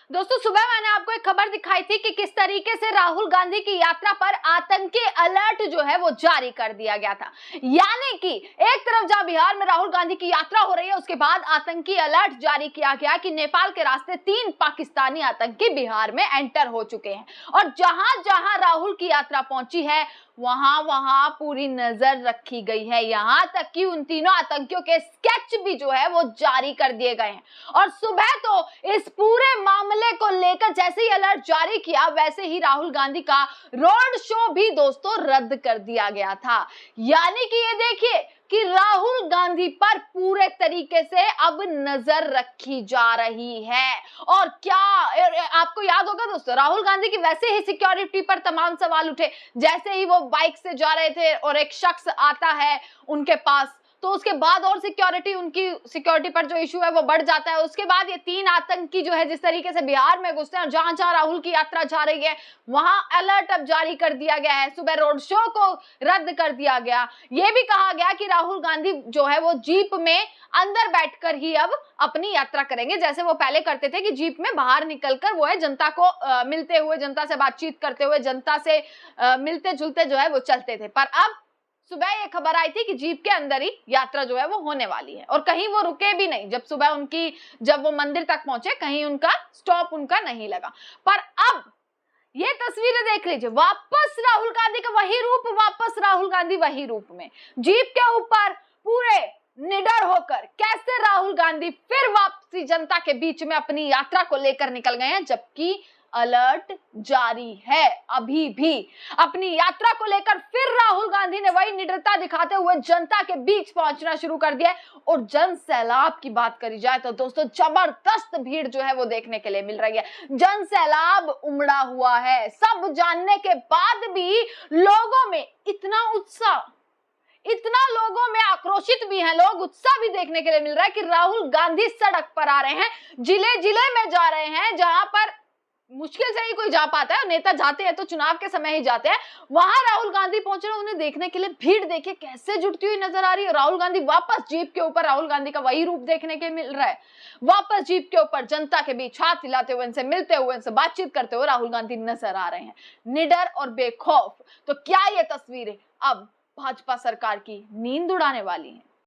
दोस्तों सुबह मैंने आपको एक खबर दिखाई थी कि किस तरीके से राहुल गांधी की यात्रा पर आतंकी अलर्ट जो है वो जारी कर दिया गया था। यानी कि एक तरफ जहां बिहार में राहुल गांधी की यात्रा हो रही है, उसके बाद आतंकी अलर्ट जारी किया गया कि नेपाल के रास्ते 3 पाकिस्तानी आतंकी बिहार में एंटर हो चुके हैं और जहां जहां राहुल की यात्रा पहुंची है वहां वहां पूरी नजर रखी गई है। यहां तक कि उन तीनों आतंकियों के स्केच भी जो है वो जारी कर दिए गए हैं और सुबह तो इस पूरे मामले को लेकर जैसे ही अलर्ट जारी किया वैसे ही राहुल गांधी का रोड शो भी दोस्तों रद्द कर दिया गया था। यानी कि ये देखिए कि राहुल गांधी पर पूरे तरीके से अब नजर रखी जा रही है। और क्या आपको याद होगा दोस्तों, राहुल गांधी की वैसे ही सिक्योरिटी पर तमाम सवाल उठे। जैसे ही वो बाइक से जा रहे थे और एक शख्स आता है उनके पास, तो उसके बाद और उनकी सिक्योरिटी पर जो इशू है वो बढ़ जाता है। उसके बाद ये 3 आतंकी जो है जिस तरीके से बिहार में घुसते हैं और जहां जहां राहुल की यात्रा जा रही है वहां अलर्ट अब जारी कर दिया गया है। सुबह रोड शो को रद्द कर दिया गया। ये भी कहा गया कि राहुल गांधी जो है वो जीप में अंदर बैठकर ही अब अपनी यात्रा करेंगे, जैसे वो पहले करते थे कि जीप में बाहर निकलकर वो है जनता को मिलते हुए, जनता से बातचीत करते हुए, जनता से मिलते जुलते जो है वो चलते थे। पर अब सुबह ये खबर आई थी कि जीप के अंदर ही यात्रा जो है वो होने वाली है और कहीं वो रुके भी नहीं। जब वो मंदिर तक पहुंचे कहीं उनका स्टॉप उनका नहीं लगा। पर अब ये तस्वीरें देख लीजिए, वापस राहुल गांधी का वही रूप, वापस राहुल गांधी वही रूप में जीप के ऊपर पूरे निडर होकर कैसे राहुल गांधी फिर वापसी जनता के बीच में अपनी यात्रा को लेकर निकल गए हैं, जबकि अलर्ट जारी है। अभी भी अपनी यात्रा को लेकर फिर राहुल गांधी ने वही निडरता दिखाते हुए जनता के बीच पहुंचना शुरू कर दिया है। और जन सैलाब की बात करी जाए तो दोस्तों जबरदस्त भीड़ जो है वो देखने के लिए मिल रही है। जन सैलाब उमड़ा हुआ है। सब जानने के बाद भी लोगों में इतना उत्साह, इतना लोगों में आक्रोशित भी हैं लोग, उत्साह भी देखने के लिए मिल रहा है कि राहुल गांधी सड़क पर आ रहे हैं, जिले जिले में जा रहे हैं जहां पर मुश्किल से ही कोई जा पाता है। नेता जाते हैं तो चुनाव के समय ही जाते हैं, वहां राहुल गांधी पहुंच रहे हैं। उन्हें देखने के लिए भीड़ देखिए कैसे जुटती हुई नजर आ रही है। राहुल गांधी वापस जीप के ऊपर, राहुल गांधी का वही रूप देखने के मिल रहा है। वापस जीप के ऊपर जनता के बीच हाथ हिलाते हुए, इनसे मिलते हुए, इनसे बातचीत करते हुए राहुल गांधी नजर आ रहे हैं, निडर और बेखौफ। तो क्या ये तस्वीरें अब भाजपा सरकार की नींद उड़ाने वाली हैं?